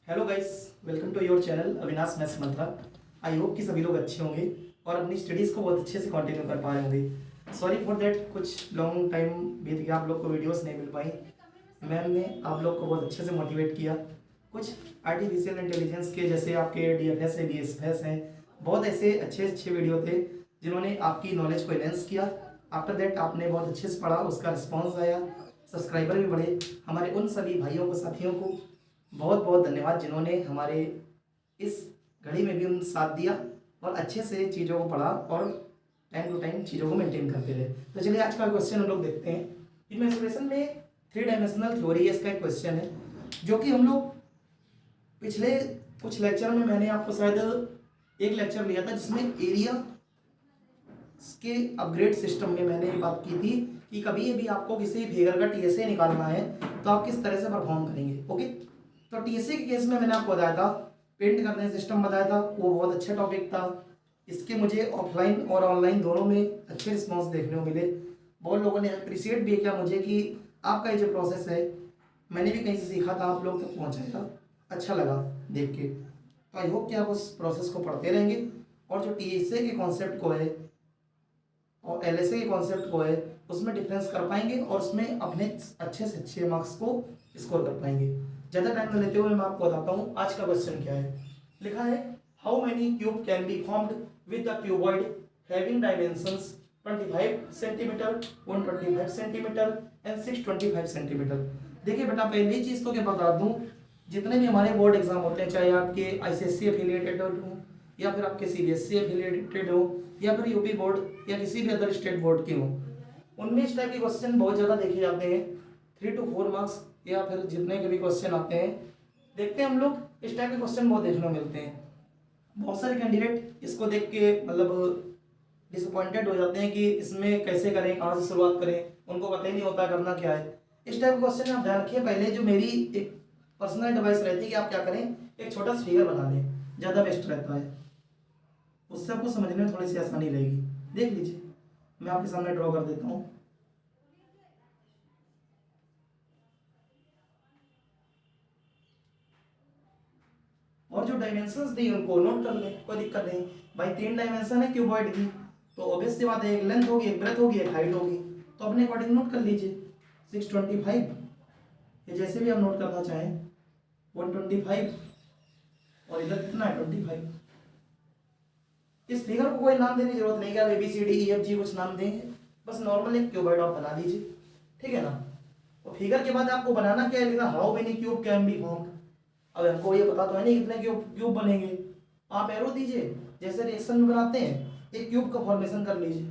Hello guys, welcome to your channel Avinash maths mantra. I hope कि सभी लोग अच्छे होंगे और अपनी स्टडीज़ को बहुत अच्छे से कंटिन्यू कर पा रहे होंगे। सॉरी फॉर दैट, कुछ लॉन्ग टाइम बीत गया, आप लोग को वीडियोस नहीं मिल पाई। मैम ने आप लोग को बहुत अच्छे से मोटिवेट किया। कुछ आर्टिफिशियल इंटेलिजेंस के जैसे आपके DFS है, BSFS हैं, बहुत ऐसे अच्छे अच्छे वीडियो थे जिन्होंने आपकी नॉलेज को एनहेंस किया। आफ्टर दैट आपने बहुत अच्छे से पढ़ा, उसका रिस्पॉन्स आया, सब्सक्राइबर भी बढ़े। हमारे उन सभी भाइयों को, साथियों को बहुत बहुत धन्यवाद जिन्होंने हमारे इस घड़ी में भी उन साथ दिया और अच्छे से चीज़ों को पढ़ा और टाइम टू टाइम चीज़ों को मेंटेन करते रहे। तो चलिए आज का क्वेश्चन हम लोग देखते हैं। इन मेंसुरेशन में 3 डायमेंशनल थ्योरी है, इसका एक क्वेश्चन है जो कि हम लोग पिछले कुछ लेक्चर में, मैंने आपको शायद एक लेक्चर लिया था जिसमें एरिया के अपग्रेड सिस्टम में मैंने ये बात की थी कि कभी भी आपको किसी फिगर का TSA निकालना है तो आप किस तरह से परफॉर्म करेंगे। ओके, तो TSA के केस में मैंने आपको बताया था, पेंट करने सिस्टम बताया था, वो बहुत अच्छा टॉपिक था। इसके मुझे ऑफलाइन और ऑनलाइन दोनों में अच्छे रिस्पॉन्स देखने को मिले। बहुत लोगों ने अप्रिशिएट भी किया मुझे कि आपका ये जो प्रोसेस है मैंने भी कहीं से सीखा था, आप लोग तक पहुँचाया, अच्छा लगा देख के। तो आई होप कि आप उस प्रोसेस को पढ़ते रहेंगे और जो TSA के कॉन्सेप्ट को है और LSA के कॉन्सेप्ट को है उसमें डिफरेंस कर पाएंगे और उसमें अपने अच्छे से अच्छे मार्क्स को स्कोर कर पाएंगे। ज़्यादा टाइम न लेते हुए मैं आपको बताता हूँ आज का क्वेश्चन क्या है। लिखा है, how many cube can be formed with the cuboid having dimensions 25 centimetre, 125 centimetre and 625 centimetre. देखिए बेटा, पहली चीज़ तो क्या बता दूँ, जितने भी हमारे बोर्ड एग्जाम होते हैं, चाहे आपके ICSE एफिलिएटेड हो या फिर आपके CBSE एफिलिएटेड हो या फिर यूपी बोर्ड या किसी भी अदर स्टेट बोर्ड के हो, उनमें इस टाइप के क्वेश्चन बहुत ज़्यादा देखे जाते हैं। 3 to 4 मार्क्स या फिर जितने के भी क्वेश्चन आते हैं, देखते हैं हम लोग, इस टाइप के क्वेश्चन बहुत देखने को मिलते हैं। बहुत सारे कैंडिडेट इसको देख के मतलब डिसअपॉइंटेड हो जाते हैं कि इसमें कैसे करें, कहाँ से शुरुआत करें, उनको पता ही नहीं होता करना क्या है। इस टाइप के क्वेश्चन आप ध्यान रखिए। पहले जो मेरी एक पर्सनल एडवाइस रहती है कि आप क्या करें, एक छोटा सा फिगर बना लें, ज़्यादा बेस्ट रहता है, उससे आपको समझने में थोड़ी सी आसानी रहेगी। देख लीजिए, मैं आपके सामने ड्रॉ कर देता हूँ। और जो डायमेंशंस दी उनको नोट कर लें, कोई दिक्कत नहीं। भाई 3 डायमेंशन है क्यूबॉइड की, तो ऑब्वियस सी बात है, एक लेंथ होगी, एक ब्रेथ होगी, एक हाइट होगी, तो अपने अकॉर्डिंग नोट कर लीजिए। 625, ये जैसे भी आप नोट करना चाहें, 125 और इधर कितना है 25। इस फिगर को कोई नाम देने की जरूरत नहीं कि आप ABCDEFG कुछ नाम देंगे, बस नॉर्मल एक क्यूबॉइड आप बना दीजिए, ठीक है ना। तो फिगर के बाद आपको बनाना क्या है, लिखा how many cube can be formed. अब हमको ये पता तो है नहीं कितने क्यूब क्यूब बनेंगे, आप एरो दीजिए, जैसे रिएक्शन में बनाते हैं एक क्यूब का फॉर्मेशन कर लीजिए।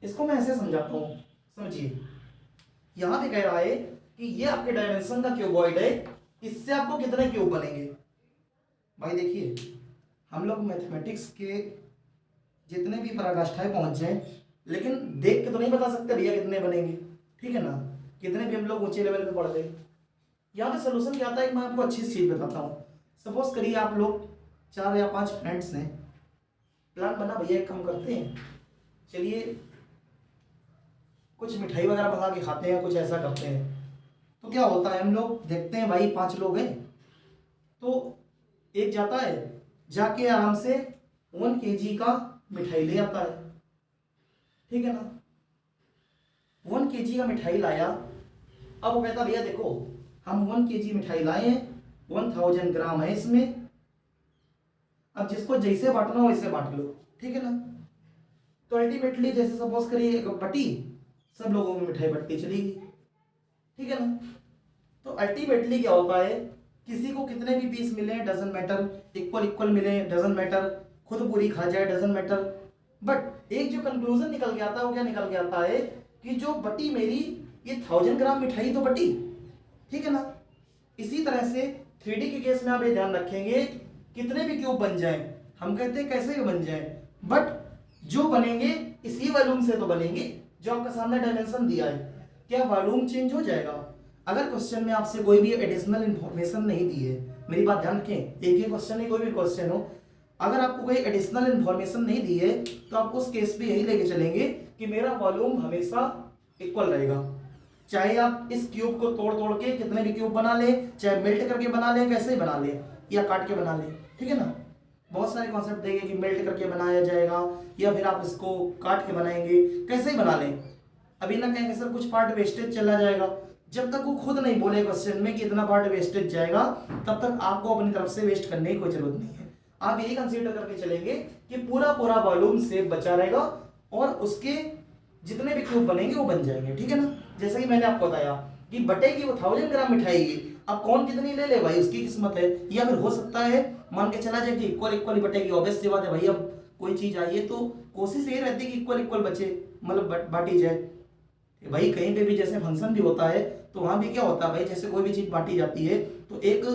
इसको मैं ऐसे समझाता हूँ, समझिए। यहाँ पे कह रहा है कि ये आपके डायमेंशन का क्यूबॉइड है, इससे आपको कितने क्यूब बनेंगे। भाई देखिए, हम लोग मैथमेटिक्स के जितने भी पराकाष्ठाएं पहुंच जाए, लेकिन देख के तो नहीं बता सकते भैया कितने बनेंगे, ठीक है ना। कितने भी हम लोग ऊंचे लेवल पे पढ़ गए, यहाँ पे सोल्यूशन क्या आता है, मैं आपको अच्छी चीज बताता हूँ। सपोज करिए आप लोग 4 या 5 फ्रेंड्स हैं, प्लान बना भैया एक काम करते हैं, चलिए कुछ मिठाई वगैरह मंगा के खाते हैं, कुछ ऐसा करते हैं। तो क्या होता है, हम लोग देखते हैं भाई 5 लोग हैं, तो एक जाता है, जाके आराम से 1 kg का मिठाई ले आता है, ठीक है ना। 1 kg का मिठाई लाया, अब वो कहता भैया देखो हम 1 kg मिठाई लाए हैं, 1000 ग्राम है इसमें, अब जिसको जैसे बांटना हो वैसे बांट लो, ठीक है ना। तो अल्टीमेटली जैसे सपोज करिए एक बटी, सब लोगों में मिठाई बटती चलेगी, ठीक है ना। तो अल्टीमेटली क्या होता है, किसी को कितने भी पीस मिले डजंट मैटर, इक्वल इक्वल मिले डजंट मैटर, खुद पूरी खा जाए डजंट मैटर, बट एक जो कंक्लूजन निकल के आता है वो क्या निकल के आता है कि जो बटी मेरी, ये 1000 ग्राम मिठाई तो बटी, ठीक है ना। इसी तरह से 3D के केस में आप ये ध्यान रखेंगे, कितने भी क्यूब बन जाएं, हम कहते हैं कैसे भी बन जाएं, बट जो बनेंगे इसी वॉल्यूम से तो बनेंगे जो आपका सामने डायमेंशन दिया है। क्या वॉल्यूम चेंज हो जाएगा? अगर क्वेश्चन में आपसे कोई भी एडिशनल इंफॉर्मेशन नहीं दी है, मेरी बात ध्यान रखें, एक ही क्वेश्चन नहीं, कोई भी क्वेश्चन हो, अगर आपको कोई एडिशनल इन्फॉर्मेशन नहीं दी है तो आपको उस केस पे यही लेके चलेंगे कि मेरा वॉल्यूम हमेशा इक्वल रहेगा, चाहे आप इस क्यूब को तोड़ तोड़ के कितने भी क्यूब बना ले, चाहे मेल्ट करके बना ले, कैसे ही बना ले या काट के बना ले, ठीक है ना। बहुत सारे कॉन्सेप्ट देंगे कि मेल्ट करके बनाया जाएगा या फिर आप इसको काट के बनाएंगे, कैसे ही बना लें। अभी ना कहेंगे सर कुछ पार्ट वेस्टेज चला जाएगा, जब तक वो खुद नहीं बोले क्वेश्चन में कि इतना पार्ट वेस्टेज जाएगा तब तक आपको अपनी तरफ से वेस्ट करने की कोई जरूरत नहीं है। आप यही कंसीडर करके चलेंगे कि पूरा पूरा वॉल्यूम सेफ बचा रहेगा और उसके जितने भी क्यूब बनेंगे वो बन जाएंगे, ठीक है ना। जैसे कि मैंने आपको बताया कि बटेगी वो 1000 ग्राम मिठाई की, अब कौन कितनी ले ले भाई उसकी किस्मत है। या फिर हो सकता है मान के चला जाए कि इक्वल इक्वल बटेगी, ऑब्वियस सी बात है भाई, अब कोई चीज आई है तो कोशिश ये रहती है कि इक्वल इक्वल बचे, मतलब बांटी जाए भाई। कहीं पे भी जैसे फंक्शन भी होता है तो वहां भी क्या होता है भाई, जैसे कोई भी चीज बांटी जाती है तो एक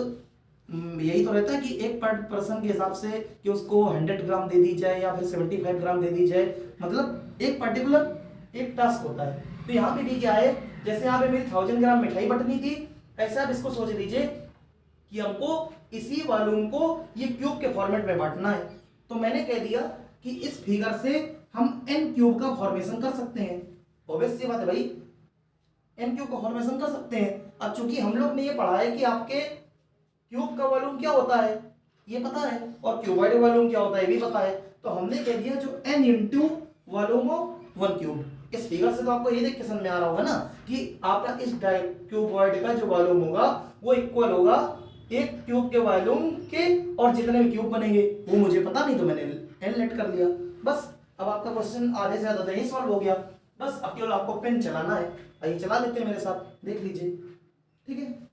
यही तो रहता है कि एक पर पर्सन के हिसाब से कि उसको 100 ग्राम दे दी जाए या फिर 75 ग्राम दे दी जाए, मतलब एक पर्टिकुलर एक टास्क होता है। तो यहाँ पे भी क्या है, जैसे यहाँ पे मेरी 1000 ग्राम मिठाई बटनी थी, ऐसा आप इसको सोच लीजिए कि हमको इसी वॉल्यूम को ये क्यूब के फॉर्मेट में बांटना है। तो मैंने कह दिया कि इस फिगर से हम एन क्यूब का फॉर्मेशन कर सकते हैं, ऑब्वियस सी बात है भाई, एन क्यूब का फॉर्मेशन कर सकते हैं। अब चूंकि हम लोग ने ये पढ़ा है कि आपके क्यूब का वॉल्यूम क्या होता है ये पता है, और क्यूबॉइड वॉल्यूम क्या होता है ये भी पता है, तो हमने कह दिया जो n into volume of one cube. इस फिगर से तो आपको ये देख के समझ में आ रहा होगा ना कि आपका इस क्यूबॉइड का जो वॉल्यूम होगा वो इक्वल होगा एक क्यूब के वॉल्यूम के, और जितने भी क्यूब बनेंगे वो मुझे पता नहीं तो मैंने n लेट कर लिया बस। अब आपका क्वेश्चन आधे से ज्यादा ही सॉल्व हो गया, बस अब केवल आपको पेन चलाना है। आइए चला लेते हैं मेरे साथ, देख लीजिए, ठीक है।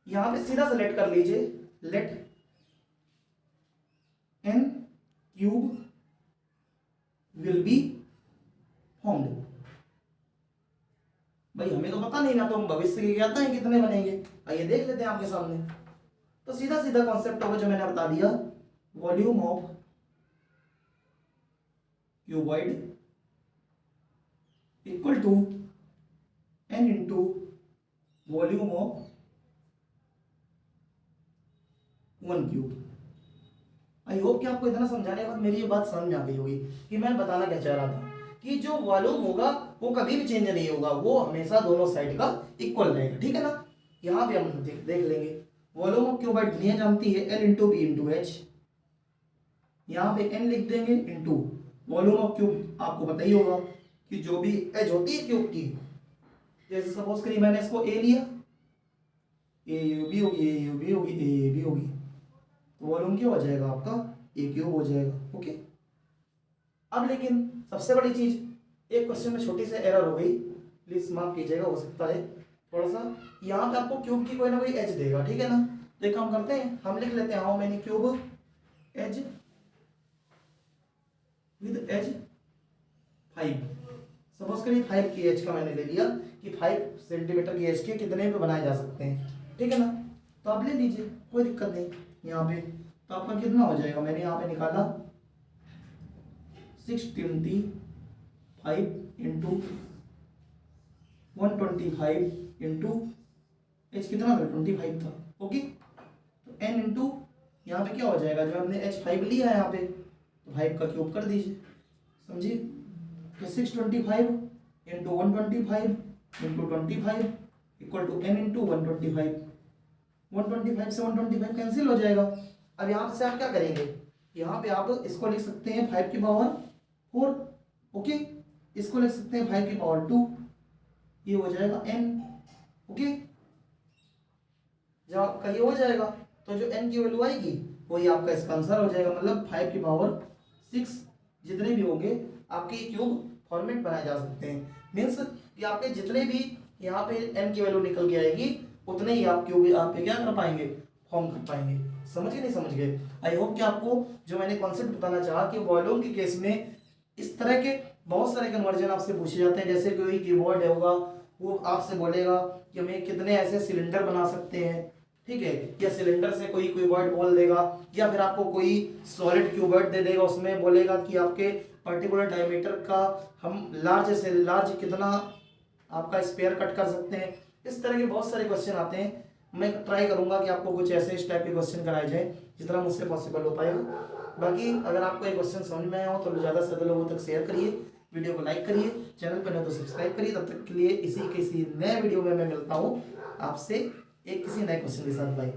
यहां पे सीधा सेलेक्ट कर लीजिए, let n cube will be formed. भाई हमें तो पता नहीं ना, तो हम भविष्य के ज्ञाता हैं कितने बनेंगे, आइए देख लेते हैं आपके सामने। तो सीधा सीधा कॉन्सेप्ट होगा जो मैंने बता दिया, volume of cuboid equal to n into volume of one cube. I hope कि आपको इतना समझाने के बाद मेरी ये बात समझ में आ गई होगी कि मैं बताना क्या चाह रहा था कि जो वॉल्यूम होगा वो कभी भी चेंज नहीं होगा, वो हमेशा दोनों साइड का इक्वल रहेगा, ठीक है ना। यहाँ पे हम देख लेंगे वॉल्यूम ऑफ क्यूबॉइड दुनिया जानती है L into B into H, यहाँ पे n लिख देंगे इंटू वॉल्यूम ऑफ क्यूब। आपको पता ही होगा कि जो भी एज होती है क्यूब की, जैसे सपोज करिए मैंने इसको a लिया, a b होगी, a b होगी, a b होगी, तो वॉल्यूम क्या हो जाएगा आपका ए क्यूब हो जाएगा, ओके। अब लेकिन सबसे बड़ी चीज, एक क्वेश्चन में छोटी सी एरर हो गई, प्लीज माफ कीजिएगा, हो सकता है थोड़ा सा। यहाँ पे आपको क्यूब की कोई ना कोई एज देगा, ठीक है ना। तो एक काम करते हैं, हम लिख लेते हैं how many cube edge with edge 5। Suppose करिए 5 की एज का मैंने ले लिया कि 5 सेंटीमीटर की एज के कितने पे बनाए जा सकते हैं, ठीक है ना। तो आप ले लीजिए, कोई दिक्कत नहीं। यहाँ पे तो आपका कितना हो जाएगा, मैंने यहाँ पे निकाला 625 इंटू 125 इंटू एच कितना था 25 था, ओके। तो n इंटू यहाँ पे क्या हो जाएगा, जो हमने h5 लिया है यहाँ पे तो 5 का क्यूब कर दीजिए, समझिए। तो 625 into 125 into 25 equal to n into 125। 125 से 125 कैंसिल हो जाएगा। अब यहाँ से आप क्या करेंगे, यहाँ पे आप इसको लिख सकते हैं 5 की पावर 4, ओके। इसको लिख सकते हैं 5 की पावर 2, ये हो जाएगा n, ओके। जब आपका ये हो जाएगा तो जो n की वैल्यू आएगी वही आपका इसका आंसर हो जाएगा, मतलब 5 की पावर 6 जितने भी होंगे आपके क्यूब फॉर्मेट बनाए जा सकते हैं। मीन्स कि आपके जितने भी यहाँ पे n की वैल्यू निकल के आएगी उतने ही आप क्यूब आप पे क्या कर पाएंगे, फॉर्म कर पाएंगे। समझ गए नहीं समझ गए। आई होप कि आपको जो मैंने कॉन्सेप्ट बताना चाहा कि वॉल्यूम के केस में इस तरह के बहुत सारे कन्वर्जन आपसे पूछे जाते हैं। जैसे कोई कीबोर्ड होगा वो आपसे बोलेगा कि हमें कितने ऐसे सिलेंडर बना सकते हैं, ठीक है, या सिलेंडर से कोई क्यूबॉइड बोल देगा, या फिर आपको कोई सॉलिड क्यूबॉइड दे देगा, उसमें बोलेगा कि आपके पर्टिकुलर डायमीटर का हम लार्ज से लार्ज कितना आपका स्पेयर कट कर सकते हैं। इस तरह के बहुत सारे क्वेश्चन आते हैं मैं ट्राई करूँगा कि आपको कुछ ऐसे इस टाइप के क्वेश्चन कराए जाए जितना मुझसे पॉसिबल हो पाएगा। बाकी अगर आपको ये क्वेश्चन समझ में आया हो तो ज़्यादा से ज़्यादा लोगों तक शेयर करिए, वीडियो को लाइक करिए, चैनल पर नहीं तो सब्सक्राइब करिए। तब तक के लिए इसी किसी नए वीडियो में मैं मिलता हूँ आपसे एक किसी नए क्वेश्चन के साथ। बाय।